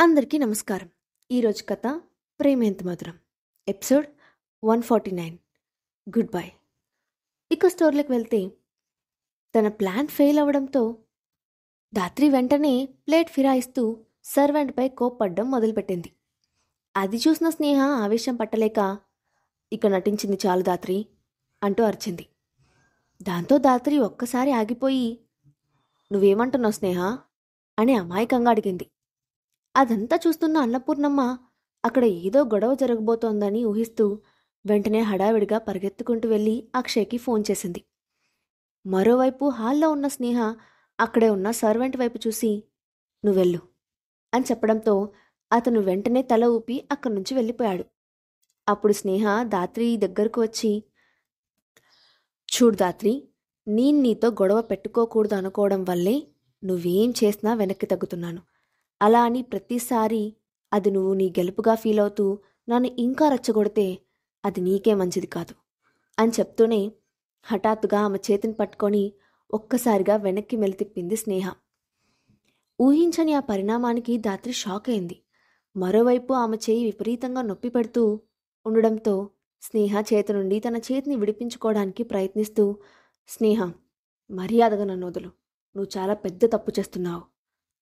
అందరికీ నమస్కారం. ఈరోజు కథ ప్రేమ ఎంత మధురం, ఎపిసోడ్ 149. Good bye. ఇక స్టోరీలోకి వెళ్తే, తన ప్లాన్ ఫెయిల్ అవ్వడంతో ధాత్రి వెంటనే ప్లేట్ ఫిరాయిస్తూ సర్వెంట్పై కోప్పడ్డం మొదలుపెట్టింది. అది చూసిన స్నేహ ఆవేశం పట్టలేక, ఇక నటించింది చాలు ధాత్రి అంటూ అరిచింది. దాంతో ధాత్రి ఒక్కసారి ఆగిపోయి, నువ్వేమంటున్నావు స్నేహ అని అమాయకంగా అడిగింది. అదంతా చూస్తున్న అన్నపూర్ణమ్మ అక్కడ ఏదో గొడవ జరగబోతోందని ఊహిస్తూ వెంటనే హడావిడిగా పరిగెత్తుకుంటూ వెళ్ళి అక్షయ్కి ఫోన్ చేసింది. మరోవైపు హాల్లో ఉన్న స్నేహ అక్కడే ఉన్న సర్వెంట్ వైపు చూసి, నువ్వెళ్ళు అని చెప్పడంతో అతను వెంటనే తల ఊపి అక్కడి నుంచి వెళ్ళిపోయాడు. అప్పుడు స్నేహ ధాత్రి దగ్గరకు వచ్చి, చూడు ధాత్రి, నేను నీతో గొడవ పెట్టుకోకూడదు అనుకోవడం వల్లే నువ్వేం చేసినా వెనక్కి తగ్గుతున్నాను. అలా అని ప్రతిసారి అది నువ్వు నీ గెలుపుగా ఫీల్ అవుతూ నన్ను ఇంకా రెచ్చగొడితే అది నీకే మంచిది కాదు అని చెప్తూనే హఠాత్తుగా ఆమె చేతిని పట్టుకొని ఒక్కసారిగా వెనక్కి మెలితిప్పింది స్నేహ. ఊహించని ఆ పరిణామానికి ధాత్రి షాక్ అయింది. మరోవైపు ఆమె చేయి విపరీతంగా నొప్పి పెడుతూ ఉండడంతో స్నేహ చేతి నుండి తన చేతిని విడిపించుకోవడానికి ప్రయత్నిస్తూ, స్నేహ, మర్యాదగా నన్ను వదులు, నువ్వు చాలా పెద్ద తప్పు చేస్తున్నావు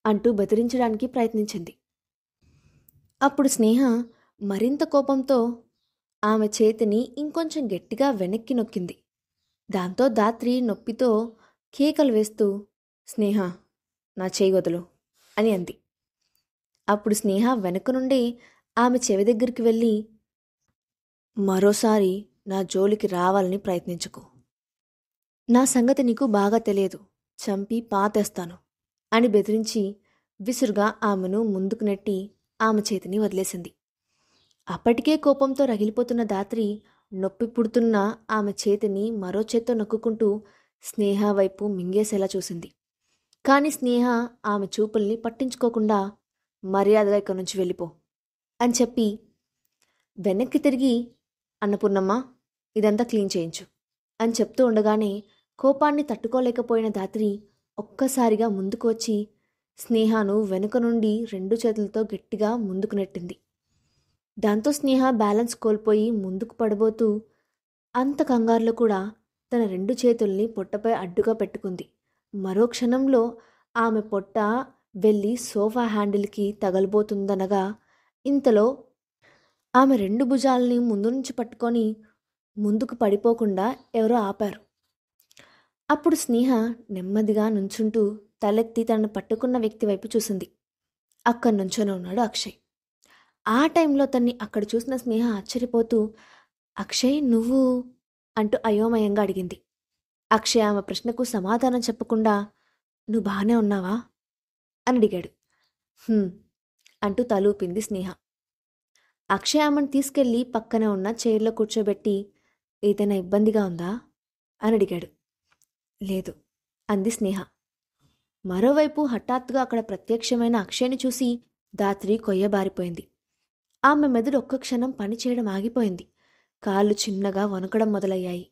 అంటూ బెదిరించడానికి ప్రయత్నించింది. అప్పుడు స్నేహ మరింత కోపంతో ఆమె చేతిని ఇంకొంచెం గట్టిగా వెనక్కి నొక్కింది. దాంతో ధాత్రి నొప్పితో కేకలు వేస్తూ, స్నేహ, నా చేయి వదులు అని అంది. అప్పుడు స్నేహ వెనక నుండి ఆమె చెవి దగ్గరికి వెళ్ళి, మరోసారి నా జోలికి రావాలని ప్రయత్నించుకో, నా సంగతి నీకు బాగా తెలియదు, చంపి పాతేస్తాను అని బెదిరించి విసురుగా ఆమెను ముందుకు నెట్టి ఆమె చేతిని వదిలేసింది. అప్పటికే కోపంతో రగిలిపోతున్న ధాత్రి నొప్పి పుడుతున్న ఆమె చేతిని మరో చేత్తో నొక్కుంటూ స్నేహ వైపు మింగేసేలా చూసింది. కానీ స్నేహ ఆమె చూపుల్ని పట్టించుకోకుండా, మర్యాదగా ఇక్కడి నుంచి వెళ్ళిపో అని చెప్పి వెనక్కి తిరిగి, అన్నపూర్ణమ్మ, ఇదంతా క్లీన్ చేయించు అని చెప్తూ ఉండగానే కోపాన్ని తట్టుకోలేకపోయిన ధాత్రి ఒక్కసారిగా ముందుకు వచ్చి స్నేహను వెనుక నుండి 2 చేతులతో గట్టిగా ముందుకు నెట్టింది. దాంతో స్నేహ బ్యాలెన్స్ కోల్పోయి ముందుకు పడబోతూ అంత కంగారులో కూడా తన 2 చేతుల్ని పొట్టపై అడ్డుగా పెట్టుకుంది. మరో క్షణంలో ఆమె పొట్ట వెళ్ళి సోఫా హ్యాండిల్కి తగలబోతుందనగా ఇంతలో ఆమె 2 భుజాలని ముందు నుంచి పట్టుకొని ముందుకు పడిపోకుండా ఎవరో ఆపారు. అప్పుడు స్నేహ నెమ్మదిగా నుంచుంటూ తలెత్తి తనను పట్టుకున్న వ్యక్తి వైపు చూసింది. అక్కడి నుంచొని ఉన్నాడు అక్షయ్. ఆ టైంలో తన్ని అక్కడ చూసిన స్నేహ ఆశ్చర్యపోతూ, అక్షయ్, నువ్వు అంటూ అయోమయంగా అడిగింది. అక్షయ్ ఆమె ప్రశ్నకు సమాధానం చెప్పకుండా, నువ్వు బాగానే ఉన్నావా అని అడిగాడు. అంటూ తలూపింది స్నేహ. అక్షయ్ ఆమెను తీసుకెళ్లి పక్కనే ఉన్న చైర్లో కూర్చోబెట్టి, ఏదైనా ఇబ్బందిగా ఉందా అని అడిగాడు. లేదు అంది స్నేహ. మరోవైపు హఠాత్తుగా అక్కడ ప్రత్యక్షమైన అక్షయ్ని చూసి ధాత్రి కొయ్యబారిపోయింది. ఆమె మెదడు ఒక్క క్షణం పనిచేయడం ఆగిపోయింది. కాళ్ళు చిన్నగా వణకడం మొదలయ్యాయి.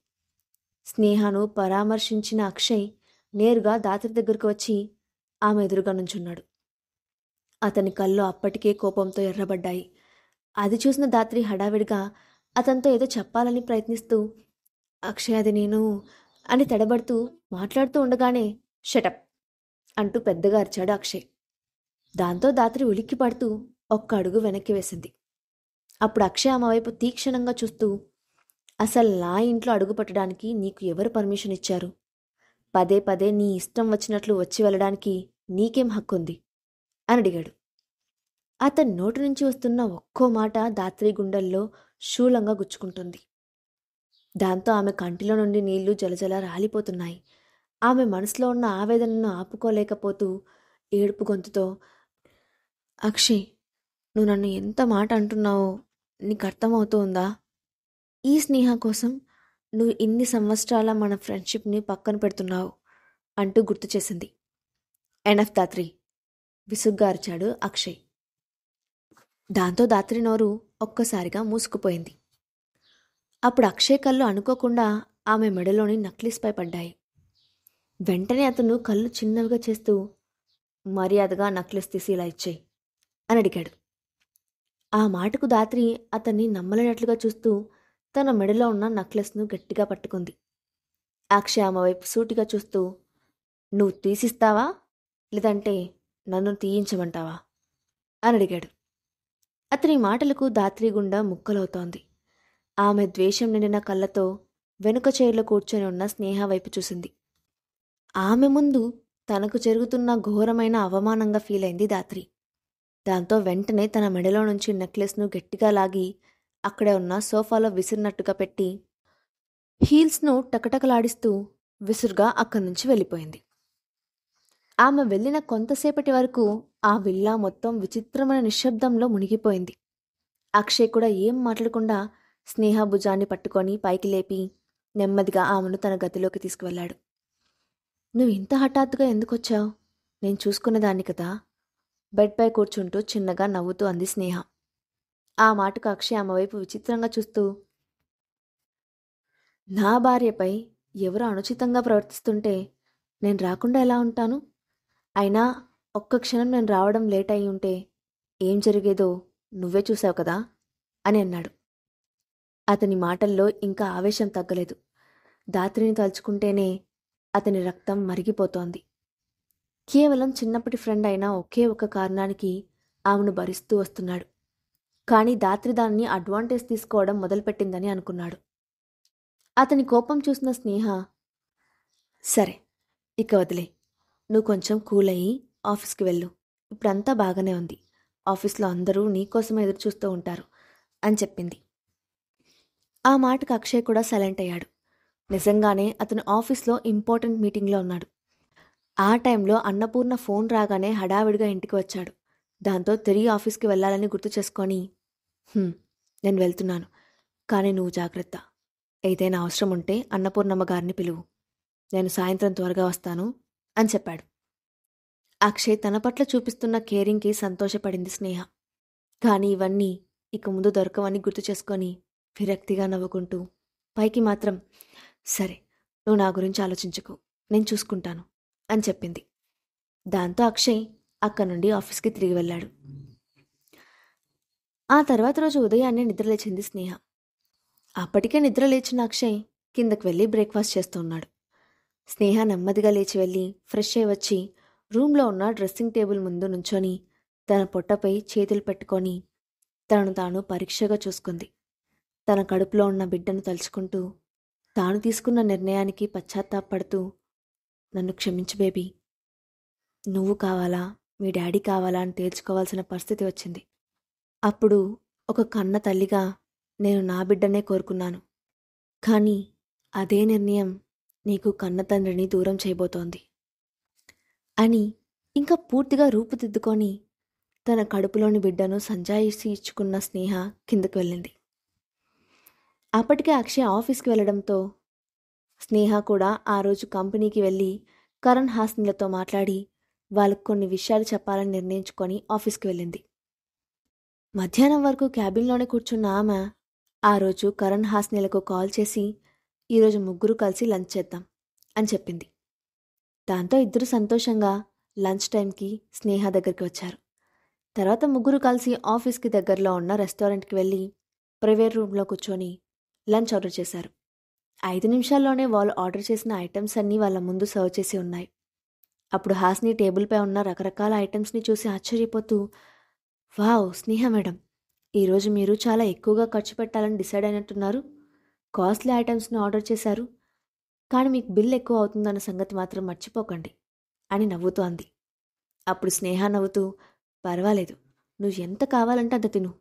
స్నేహను పరామర్శించిన అక్షయ్ నేరుగా ధాత్రి దగ్గరకు వచ్చి ఆమె ఎదురుగా నుంచున్నాడు. అతని కళ్ళు అప్పటికే కోపంతో ఎర్రబడ్డాయి. అది చూసిన ధాత్రి హడావిడిగా అతనితో ఏదో చెప్పాలని ప్రయత్నిస్తూ, అక్షయ్, అది నేను అని తడబడుతూ మాట్లాడుతూ ఉండగానే, షటప్ అంటూ పెద్దగా అరిచాడు అక్షయ్. దాంతో ధాత్రి ఉలిక్కి పడుతూ ఒక్క అడుగు వెనక్కి వేసింది. అప్పుడు అక్షయ్ ఆమె వైపు తీక్షణంగా చూస్తూ, అసలు నా ఇంట్లో అడుగు పెట్టడానికి నీకు ఎవరు పర్మిషన్ ఇచ్చారు? పదే పదే నీ ఇష్టం వచ్చినట్లు వచ్చి వెళ్ళడానికి నీకేం హక్కుంది అని అడిగాడు. అతని నోటి నుంచి వస్తున్న ఒక్కో మాట ధాత్రి గుండెల్లో శూలంగా గుచ్చుకుంటుంది. దాంతో ఆమె కంటిలో నుండి నీళ్లు జలజల రాలిపోతున్నాయి. ఆమె మనసులో ఉన్న ఆవేదనను ఆపుకోలేకపోతూ ఏడుపు గొంతుతో, అక్షయ్, నువ్వు నన్ను ఎంత మాట అంటున్నావో నీకు అర్థమవుతోందా? ఈ స్నేహ కోసం నువ్వు ఇన్ని సంవత్సరాల మన ఫ్రెండ్షిప్ని పక్కన పెడుతున్నావు అంటూ గుర్తు చేసింది. ఎనఫ్ ధాత్రి, విసుగ్గా అరిచాడు అక్షయ్. దాంతో ధాత్రి నోరు ఒక్కసారిగా మూసుకుపోయింది. అప్పుడు అక్షయ్ కళ్ళు అనుకోకుండా ఆమె మెడలోని నక్లిస్పై పడ్డాయి. వెంటనే అతను కళ్ళు చిన్నవిగా చేస్తూ, మర్యాదగా నక్లెస్ తీసి ఇలా ఇచ్చేయి అని అడిగాడు. ఆ మాటకు దాత్రి అతన్ని నమ్మలేనట్లుగా చూస్తూ తన మెడలో ఉన్న నెక్లెస్ను గట్టిగా పట్టుకుంది. అక్షయ్ ఆమె వైపు సూటిగా చూస్తూ, నువ్వు తీసిస్తావా లేదంటే నన్ను తీయించమంటావా అని అడిగాడు. అతని మాటలకు దాత్రి గుండా ముక్కలవుతోంది. ఆమె ద్వేషం నిండిన కళ్ళతో వెనుక చైర్లో కూర్చొని ఉన్న స్నేహ వైపు చూసింది. ఆమె ముందు తనకు జరుగుతున్న ఘోరమైన అవమానంగా ఫీలైంది దాత్రి. దాంతో వెంటనే తన మెడలో నుంచి నెక్లెస్ను గట్టిగా లాగి అక్కడే ఉన్న సోఫాలో విసిరినట్టుగా పెట్టి హీల్స్ను టకటకలాడిస్తూ విసురుగా అక్కడి నుంచి వెళ్ళిపోయింది. ఆమె వెళ్ళిన కొంతసేపటి వరకు ఆ విల్లా మొత్తం విచిత్రమైన నిశ్శబ్దంలో మునిగిపోయింది. అక్షయ్ కూడా ఏం మాట్లాడకుండా స్నేహ భుజాన్ని పట్టుకొని పైకి లేపి నెమ్మదిగా ఆమెను తన గదిలోకి తీసుకువెళ్ళాడు. నువ్వు ఇంత హఠాత్తుగా ఎందుకొచ్చావు? నేను చూసుకునేదాన్ని కదా. బెడ్పై కూర్చుంటూ చిన్నగా నవ్వుతూ అంది స్నేహ. ఆ మాటకు అక్షయ్ ఆమె వైపు విచిత్రంగా చూస్తూ, నా భార్యపై ఎవరు అనుచితంగా ప్రవర్తిస్తుంటే నేను రాకుండా ఎలా ఉంటాను? అయినా ఒక్క క్షణం నేను రావడం లేట్ అయి ఉంటే ఏం జరిగేదో నువ్వే చూసావు కదా అని అన్నాడు. అతని మాటల్లో ఇంకా ఆవేశం తగ్గలేదు. దాత్రిని తలుచుకుంటేనే అతని రక్తం మరిగిపోతోంది. కేవలం చిన్నప్పటి ఫ్రెండ్ అయిన ఒకే ఒక కారణానికి ఆమెను భరిస్తూ వస్తున్నాడు. కానీ దాత్రి దాన్ని అడ్వాంటేజ్ తీసుకోవడం మొదలుపెట్టిందని అనుకున్నాడు. అతని కోపం చూసిన స్నేహ, సరే ఇక వదిలే, నువ్వు కొంచెం కూల్ అయ్యి ఆఫీస్కి వెళ్ళు. ఇప్పుడంతా బాగానే ఉంది. ఆఫీస్లో అందరూ నీకోసమే ఎదురు చూస్తూ ఉంటారు అని చెప్పింది. ఆ మాటకు అక్షయ్ కూడా సైలెంట్ అయ్యాడు. నిజంగానే అతను ఆఫీస్లో ఇంపార్టెంట్ మీటింగ్లో ఉన్నాడు. ఆ టైంలో అన్నపూర్ణ ఫోన్ రాగానే హడావిడిగా ఇంటికి వచ్చాడు. దాంతో తిరిగి ఆఫీస్కి వెళ్ళాలని గుర్తు చేసుకొని, నేను వెళ్తున్నాను, కానీ నువ్వు జాగ్రత్త. ఏదైనా అవసరం ఉంటే అన్నపూర్ణమ్మ గారిని పిలువు. నేను సాయంత్రం త్వరగా వస్తాను అని చెప్పాడు. అక్షయ్ తన పట్ల చూపిస్తున్న కేరింగ్కి సంతోషపడింది స్నేహ. కానీ ఇవన్నీ ఇక ముందు దొరకవని గుర్తు చేసుకొని విరక్తిగా నవ్వుకుంటూ పైకి మాత్రం, సరే నువ్వు నా గురించి ఆలోచించకు, నేను చూసుకుంటాను అని చెప్పింది. దాంతో అక్షయ్ అక్కడి నుండి ఆఫీస్కి తిరిగి వెళ్ళాడు. ఆ తర్వాత రోజు ఉదయాన్నే నిద్రలేచింది స్నేహ. అప్పటికే నిద్రలేచిన అక్షయ్ కిందకు వెళ్ళి బ్రేక్ఫాస్ట్ చేస్తూ ఉన్నాడు. స్నేహ నెమ్మదిగా లేచి వెళ్ళి ఫ్రెష్ అయి వచ్చి రూమ్లో ఉన్న డ్రెస్సింగ్ టేబుల్ ముందు నుంచొని తన పొట్టపై చేతులు పెట్టుకొని తనను తాను పరీక్షగా చూసుకుంది. తన కడుపులో ఉన్న బిడ్డను తలుచుకుంటూ తాను తీసుకున్న నిర్ణయానికి పశ్చాత్తాపడుతూ, నన్ను క్షమించు బేబీ, నువ్వు కావాలా మీ డాడీ కావాలా అని తేల్చుకోవాల్సిన పరిస్థితి వచ్చింది. అప్పుడు ఒక కన్న తల్లిగా నేను నా బిడ్డనే కోరుకున్నాను. కానీ అదే నిర్ణయం నీకు కన్న తండ్రిని దూరం చేయబోతోంది అని ఇంకా పూర్తిగా రూపుదిద్దుకొని తన కడుపులోని బిడ్డను సంజాయిషి ఇచ్చుకున్న స్నేహ కిందకు వెళ్ళింది. అప్పటికే అక్షయ్ ఆఫీస్కి వెళ్ళడంతో స్నేహ కూడా ఆ రోజు కంపెనీకి వెళ్ళి కరణ్ హాస్నిలతో మాట్లాడి వాళ్ళకు కొన్ని విషయాలు చెప్పాలని నిర్ణయించుకొని ఆఫీస్కి వెళ్ళింది. మధ్యాహ్నం వరకు క్యాబిన్లోనే కూర్చున్న ఆమె ఆ రోజు కరణ్ హాస్నిలకు కాల్ చేసి ఈరోజు ముగ్గురు కలిసి లంచ్ చేద్దాం అని చెప్పింది. దాంతో ఇద్దరు సంతోషంగా లంచ్ టైంకి స్నేహ దగ్గరికి వచ్చారు. తర్వాత ముగ్గురు కలిసి ఆఫీస్కి దగ్గరలో ఉన్న రెస్టారెంట్కి వెళ్ళి ప్రైవేట్ రూమ్లో కూర్చొని లంచ్ ఆర్డర్ చేశారు. 5 నిమిషాల్లోనే వాళ్ళు ఆర్డర్ చేసిన ఐటమ్స్ అన్నీ వాళ్ళ ముందు సర్వ్ చేసి ఉన్నాయి. అప్పుడు హాస్ని టేబుల్పై ఉన్న రకరకాల ఐటమ్స్ని చూసి ఆశ్చర్యపోతూ, వావ్ స్నేహ మేడం, ఈరోజు మీరు చాలా ఎక్కువగా ఖర్చు పెట్టాలని డిసైడ్ అయినట్టున్నారు. కాస్ట్లీ ఐటమ్స్ని ఆర్డర్ చేశారు, కానీ మీకు బిల్ ఎక్కువ అవుతుందన్న సంగతి మాత్రం మర్చిపోకండి అని నవ్వుతూ అంది. అప్పుడు స్నేహ నవ్వుతూ, పర్వాలేదు, నువ్వు ఎంత కావాలంటే అంత తిను.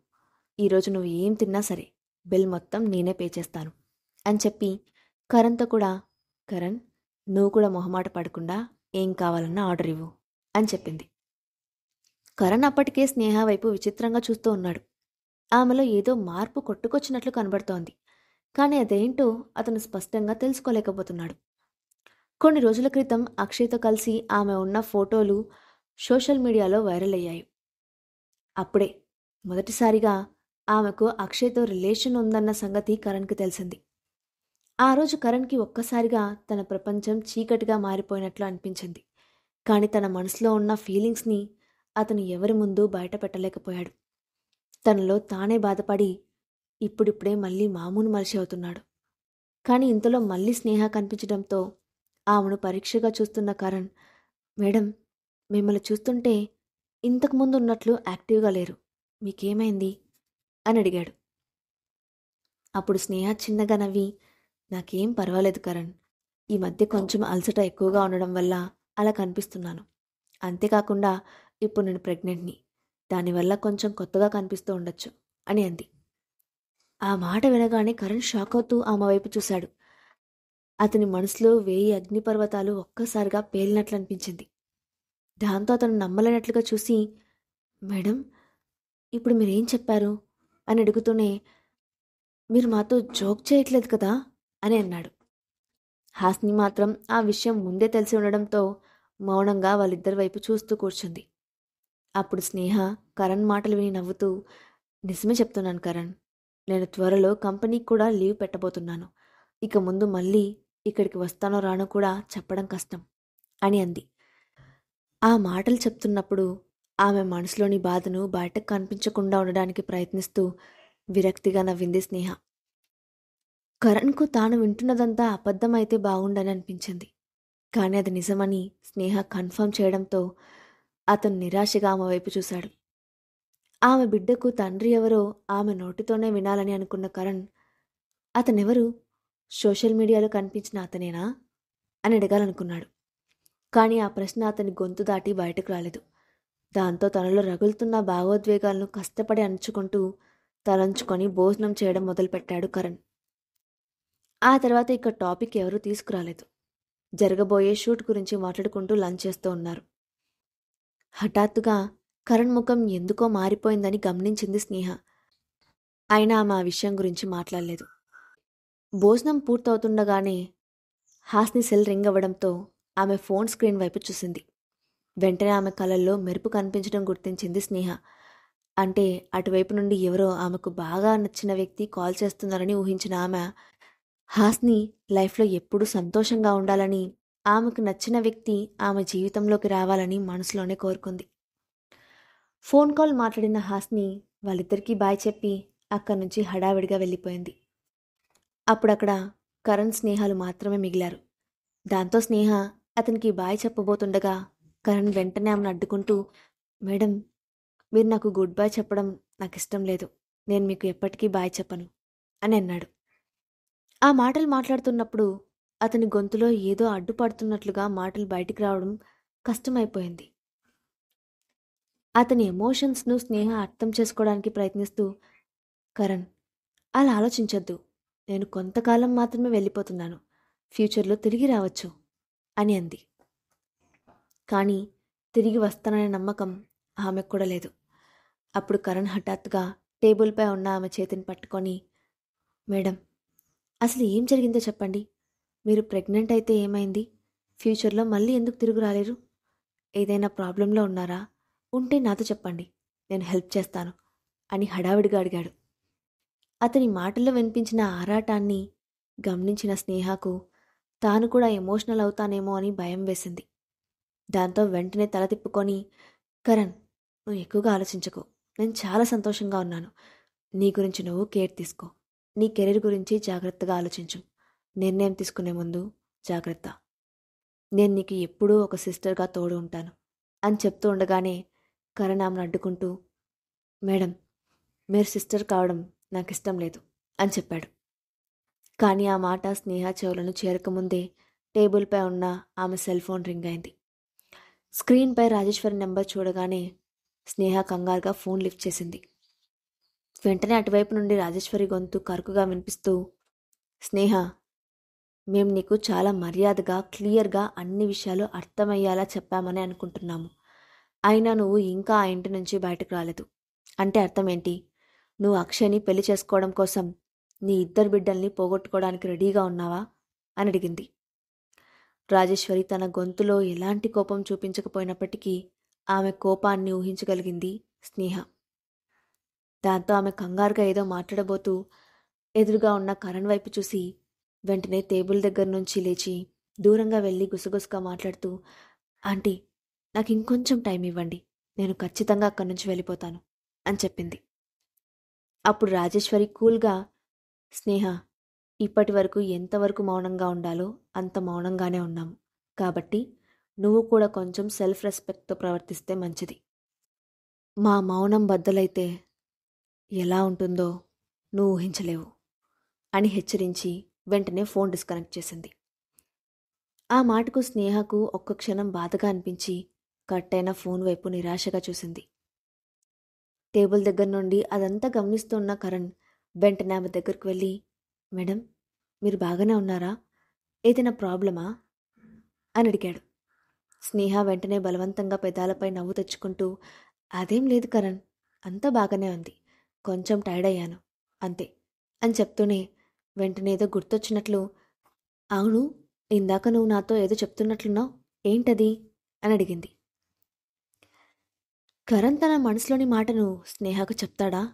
ఈరోజు నువ్వు ఏం తిన్నా సరే బిల్ మొత్తం నేనే పే చేస్తాను అని చెప్పి కరణ్తో కూడా, కరణ్ నువ్వు కూడా మొహమాట పడకుండా ఏం కావాలన్నా ఆర్డర్ ఇవ్వు అని చెప్పింది. కరణ్ అప్పటికే స్నేహ వైపు విచిత్రంగా చూస్తూ ఉన్నాడు. ఆమెలో ఏదో మార్పు కొట్టుకొచ్చినట్లు కనబడుతోంది. కానీ అదేంటో అతను స్పష్టంగా తెలుసుకోలేకపోతున్నాడు. కొన్ని రోజుల క్రితం అక్షయ్తో కలిసి ఆమె ఉన్న ఫోటోలు సోషల్ మీడియాలో వైరల్ అయ్యాయి. అప్పుడే మొదటిసారిగా ఆమెకు అక్షయ్తో రిలేషన్ ఉందన్న సంగతి కరణ్కి తెలిసింది. ఆ రోజు కరణ్కి ఒక్కసారిగా తన ప్రపంచం చీకటిగా మారిపోయినట్లు అనిపించింది. కానీ తన మనసులో ఉన్న ఫీలింగ్స్ని అతను ఎవరి ముందు బయట పెట్టలేకపోయాడు. తనలో తానే బాధపడి ఇప్పుడిప్పుడే మళ్ళీ మామూలు మనిషి అవుతున్నాడు. కానీ ఇంతలో మళ్ళీ స్నేహ కనిపించడంతో ఆమెను పరీక్షగా చూస్తున్న కరణ్, మేడం, మిమ్మల్ని చూస్తుంటే ఇంతకుముందు ఉన్నట్లు యాక్టివ్గా లేరు, మీకేమైంది అని అడిగాడు. అప్పుడు స్నేహ చిన్నగా నవ్వి, నాకేం పర్వాలేదు కరణ్, ఈ మధ్య కొంచెం అలసట ఎక్కువగా ఉండడం వల్ల అలా కనిపిస్తున్నాను. అంతేకాకుండా ఇప్పుడు నేను ప్రెగ్నెంట్ని, దానివల్ల కొంచెం కొత్తగా కనిపిస్తూ ఉండొచ్చు అని అంది. ఆ మాట వినగానే కరణ్ షాక్ అవుతూ ఆమె వైపు చూశాడు. అతని మనసులో 1000 అగ్నిపర్వతాలు ఒక్కసారిగా పేలినట్లు అనిపించింది. దాంతో అతను నమ్మలేనట్లుగా చూసి, మేడం, ఇప్పుడు మీరేం చెప్పారు అని అడుగుతూనే, మీరు మాతో జోక్ చేయట్లేదు కదా అని అన్నాడు. హాస్ని మాత్రం ఆ విషయం ముందే తెలిసి ఉండడంతో మౌనంగా వాళ్ళిద్దరి వైపు చూస్తూ కూర్చుంది. అప్పుడు స్నేహ కరణ్ మాటలు విని నవ్వుతూ, నిజమే చెప్తున్నాను కరణ్, నేను త్వరలో కంపెనీకి కూడా లీవ్ పెట్టబోతున్నాను. ఇక ముందు మళ్ళీ ఇక్కడికి వస్తానో రానో కూడా చెప్పడం కష్టం అని అంది. ఆ మాటలు చెప్తున్నప్పుడు ఆమె మనసులోని బాధను బయటకు కనిపించకుండా ఉండడానికి ప్రయత్నిస్తూ విరక్తిగా నవ్వింది స్నేహ. కరణ్కు తాను వింటున్నదంతా అబద్ధమైతే బాగుండని అనిపించింది. కానీ అది నిజమని స్నేహ కన్ఫర్మ్ చేయడంతో అతను నిరాశగా ఆమె వైపు చూశాడు. ఆమె బిడ్డకు తండ్రి ఎవరో ఆమె నోటితోనే వినాలని అనుకున్న కరణ్, అతనెవరు, సోషల్ మీడియాలో కనిపించిన అతనేనా అని అడగాలనుకున్నాడు. కానీ ఆ ప్రశ్న అతని గొంతు దాటి బయటకు రాలేదు. దాంతో తనలో రగులుతున్న భావోద్వేగాలను కష్టపడి అణుచుకుంటూ తలంచుకొని భోజనం చేయడం మొదలుపెట్టాడు కరణ్. ఆ తర్వాత ఇక టాపిక్ ఎవరూ తీసుకురాలేదు. జరగబోయే షూట్ గురించి మాట్లాడుకుంటూ లంచ్ చేస్తూ ఉన్నారు. హఠాత్తుగా కరణ్ ముఖం ఎందుకో మారిపోయిందని గమనించింది స్నేహ. అయినా ఆమె ఆ విషయం గురించి మాట్లాడలేదు. భోజనం పూర్తవుతుండగానే హాస్ని సెల్ రింగ్ అవ్వడంతో ఆమె ఫోన్ స్క్రీన్ వైపు చూసింది. వెంటనే ఆమె కళ్ళల్లో మెరుపు కనిపించడం గుర్తించింది స్నేహ. అంటే అటువైపు నుండి ఎవరో ఆమెకు బాగా నచ్చిన వ్యక్తి కాల్ చేస్తున్నారని ఊహించిన ఆమె, హాస్ని లైఫ్లో ఎప్పుడూ సంతోషంగా ఉండాలని, ఆమెకు నచ్చిన వ్యక్తి ఆమె జీవితంలోకి రావాలని మనసులోనే కోరుకుంది. ఫోన్ కాల్ మాట్లాడిన హాస్ని వాళ్ళిద్దరికీ బాయ్ చెప్పి అక్కడి నుంచి హడావిడిగా వెళ్ళిపోయింది. అప్పుడక్కడ కరణ్ స్నేహాలు మాత్రమే మిగిలారు. దాంతో స్నేహ అతనికి బాయ్ చెప్పబోతుండగా కరణ్ వెంటనే ఆమెను అడ్డుకుంటూ, మేడం, మీరు నాకు గుడ్ బై చెప్పడం నాకు ఇష్టం లేదు, నేను మీకు ఎప్పటికీ బాయ్ చెప్పను అని అన్నాడు. ఆ మాటలు మాట్లాడుతున్నప్పుడు అతని గొంతులో ఏదో అడ్డుపడుతున్నట్లుగా మాటలు బయటికి రావడం కష్టమైపోయింది. అతని ఎమోషన్స్ను స్నేహ అర్థం చేసుకోవడానికి ప్రయత్నిస్తూ, కరణ్, అలా ఆలోచించొద్దు, నేను కొంతకాలం మాత్రమే వెళ్ళిపోతున్నాను, ఫ్యూచర్లో తిరిగి రావచ్చు అని అంది. కానీ తిరిగి వస్తాననే నమ్మకం ఆమెకు కూడా లేదు. అప్పుడు కరణ్ హఠాత్తుగా టేబుల్పై ఉన్న ఆమె చేతిని పట్టుకొని, మేడం, అసలు ఏం జరిగిందో చెప్పండి, మీరు ప్రెగ్నెంట్ అయితే ఏమైంది, ఫ్యూచర్లో మళ్ళీ ఎందుకు తిరిగి రాలేరు, ఏదైనా ప్రాబ్లంలో ఉన్నారా, ఉంటే నాతో చెప్పండి, నేను హెల్ప్ చేస్తాను అని హడావిడిగా అడిగాడు. అతని మాటల్లో వినిపించిన ఆరాటాన్ని గమనించిన స్నేహకు తాను కూడా ఎమోషనల్ అవుతానేమో అని భయం వేసింది. దాంతో వెంటనే తల తిప్పుకొని, కరణ్, నువ్వు ఎక్కువగా ఆలోచించకు, నేను చాలా సంతోషంగా ఉన్నాను, నీ గురించి నువ్వు కేర్ తీసుకో, నీ కెరీర్ గురించి జాగ్రత్తగా ఆలోచించు, నిర్ణయం తీసుకునే ముందు జాగ్రత్త, నేను నీకు ఎప్పుడూ ఒక సిస్టర్గా తోడు ఉంటాను అని చెప్తూ ఉండగానే కరణ్ ఆమెను అడ్డుకుంటూ, మేడం, మీరు సిస్టర్ కావడం నాకు ఇష్టం లేదు అని చెప్పాడు. కానీ ఆ మాట స్నేహ చెవులను చేరకముందే టేబుల్పై ఉన్న ఆమె సెల్ ఫోన్ రింగ్ అయింది. స్క్రీన్పై రాజేశ్వరి నెంబర్ చూడగానే స్నేహ కంగారుగా ఫోన్ లిఫ్ట్ చేసింది. వెంటనే అటువైపు నుండి రాజేశ్వరి గొంతు కరుకుగా వినిపిస్తూ, స్నేహ, మేము నీకు చాలా మర్యాదగా క్లియర్గా అన్ని విషయాలు అర్థమయ్యేలా చెప్పామని అనుకుంటున్నాము. అయినా నువ్వు ఇంకా ఆ ఇంటి నుంచి బయటకు రాలేదు. అంటే అర్థం ఏంటి? నువ్వు అక్షయ్ని పెళ్లి చేసుకోవడం కోసం నీ 2 బిడ్డల్ని పోగొట్టుకోవడానికి రెడీగా ఉన్నావా అని అడిగింది. రాజేశ్వరి తన గొంతులో ఎలాంటి కోపం చూపించకపోయినప్పటికీ ఆమె కోపాన్ని ఊహించగలిగింది స్నేహ. దాంతో ఆమె కంగారుగా ఏదో మాట్లాడబోతూ ఎదురుగా ఉన్న కరణ్ వైపు చూసి వెంటనే టేబుల్ దగ్గర నుంచి లేచి దూరంగా వెళ్ళి గుసగుసగా మాట్లాడుతూ, ఆంటీ, నాకు ఇంకొంచెం టైం ఇవ్వండి, నేను ఖచ్చితంగా అక్కడి నుంచి వెళ్ళిపోతాను అని చెప్పింది. అప్పుడు రాజేశ్వరి కూల్గా, స్నేహ, ఇప్పటి వరకు ఎంతవరకు మౌనంగా ఉండాలో అంత మౌనంగానే ఉన్నాము. కాబట్టి నువ్వు కూడా కొంచెం సెల్ఫ్ రెస్పెక్ట్తో ప్రవర్తిస్తే మంచిది. మా మౌనం బద్దలైతే ఎలా ఉంటుందో నువ్వు ఊహించలేవు అని హెచ్చరించి వెంటనే ఫోన్ డిస్కనెక్ట్ చేసింది. ఆ మాటకు స్నేహకు ఒక్క క్షణం బాధగా అనిపించి కట్ అయిన ఫోన్ వైపు నిరాశగా చూసింది. టేబుల్ దగ్గర నుండి అదంతా గమనిస్తున్న కరణ్ వెంటనే ఆమె దగ్గరకు వెళ్ళి, మేడం, మీరు బాగానే ఉన్నారా? ఏదైనా ప్రాబ్లమా అని అడిగాడు. స్నేహ వెంటనే బలవంతంగా పెదాలపై నవ్వు తెచ్చుకుంటూ, అదేం లేదు కరణ్, అంతా బాగానే ఉంది, కొంచెం టైర్డ్ అయ్యాను అంతే అని చెప్తూనే వెంటనే ఏదో గుర్తొచ్చినట్లు, అవును, ఇందాక నువ్వు నాతో ఏదో చెప్తున్నట్లున్నావు, ఏంటది అని అడిగింది. కరణ్ తన మనసులోని మాటను స్నేహకు చెప్తాడా?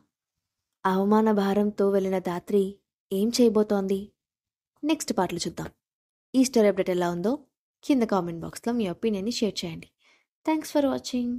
అవమాన భారంతో వెళ్ళిన దాత్రి ఏం చేయబోతోంది? నెక్స్ట్ పార్ట్లు చూద్దాం. ఈ స్టోరీ అప్డేట్ ఎలా ఉందో కింద కామెంట్ బాక్స్లో మీ ఒపీనియన్ని షేర్ చేయండి. Thanks for watching.